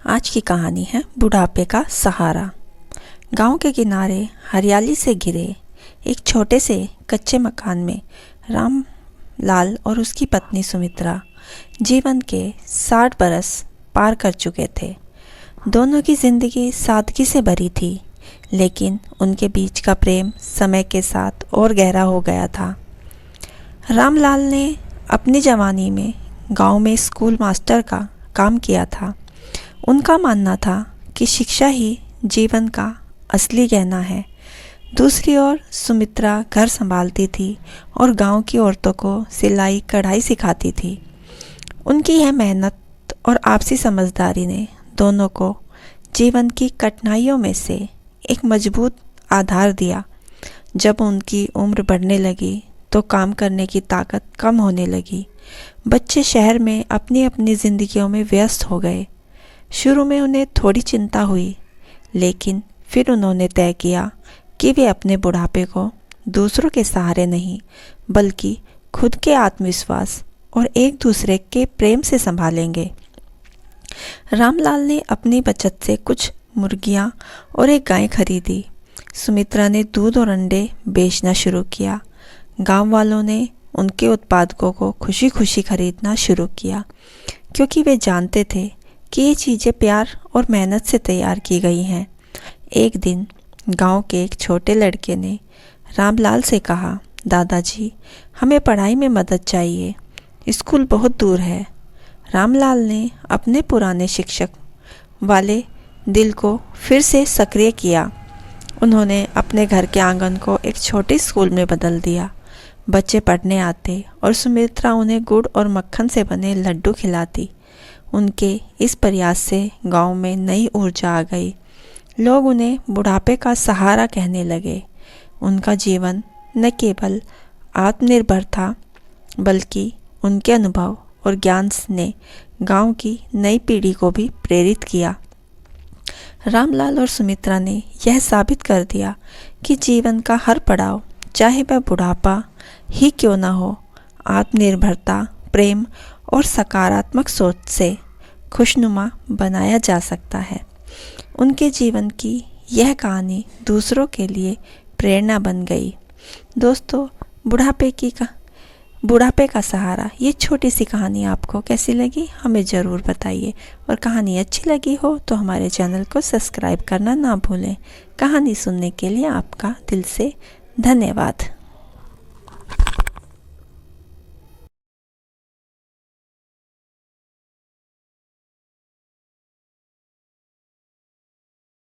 आज की कहानी है बुढ़ापे का सहारा। गांव के किनारे हरियाली से घिरे एक छोटे से कच्चे मकान में रामलाल और उसकी पत्नी सुमित्रा जीवन के 60 बरस पार कर चुके थे। दोनों की जिंदगी सादगी से भरी थी, लेकिन उनके बीच का प्रेम समय के साथ और गहरा हो गया था। रामलाल ने अपनी जवानी में गांव में स्कूल मास्टर का काम किया था। उनका मानना था कि शिक्षा ही जीवन का असली गहना है। दूसरी ओर सुमित्रा घर संभालती थी और गांव की औरतों को सिलाई कढ़ाई सिखाती थी। उनकी यह मेहनत और आपसी समझदारी ने दोनों को जीवन की कठिनाइयों में से एक मजबूत आधार दिया। जब उनकी उम्र बढ़ने लगी तो काम करने की ताकत कम होने लगी। बच्चे शहर में अपनी अपनी जिंदगियों में व्यस्त हो गए। शुरू में उन्हें थोड़ी चिंता हुई, लेकिन फिर उन्होंने तय किया कि वे अपने बुढ़ापे को दूसरों के सहारे नहीं, बल्कि खुद के आत्मविश्वास और एक दूसरे के प्रेम से संभालेंगे। रामलाल ने अपनी बचत से कुछ मुर्गियां और एक गाय खरीदी। सुमित्रा ने दूध और अंडे बेचना शुरू किया। गांव वालों ने उनके उत्पादकों को खुशी खुशी खरीदना शुरू किया, क्योंकि वे जानते थे कि ये चीज़ें प्यार और मेहनत से तैयार की गई हैं। एक दिन गांव के एक छोटे लड़के ने रामलाल से कहा, दादाजी, हमें पढ़ाई में मदद चाहिए, स्कूल बहुत दूर है। रामलाल ने अपने पुराने शिक्षक वाले दिल को फिर से सक्रिय किया। उन्होंने अपने घर के आंगन को एक छोटे स्कूल में बदल दिया। बच्चे पढ़ने आते और सुमित्रा उन्हें गुड़ और मक्खन से बने लड्डू खिलाती। उनके इस प्रयास से गांव में नई ऊर्जा आ गई। लोग उन्हें बुढ़ापे का सहारा कहने लगे। उनका जीवन न केवल आत्मनिर्भर था, बल्कि उनके अनुभव और ज्ञान ने गांव की नई पीढ़ी को भी प्रेरित किया। रामलाल और सुमित्रा ने यह साबित कर दिया कि जीवन का हर पड़ाव, चाहे वह बुढ़ापा ही क्यों न हो, आत्मनिर्भरता, प्रेम और सकारात्मक सोच से खुशनुमा बनाया जा सकता है। उनके जीवन की यह कहानी दूसरों के लिए प्रेरणा बन गई। दोस्तों, बुढ़ापे का सहारा, ये छोटी सी कहानी आपको कैसी लगी हमें ज़रूर बताइए, और कहानी अच्छी लगी हो तो हमारे चैनल को सब्सक्राइब करना ना भूलें। कहानी सुनने के लिए आपका दिल से धन्यवाद।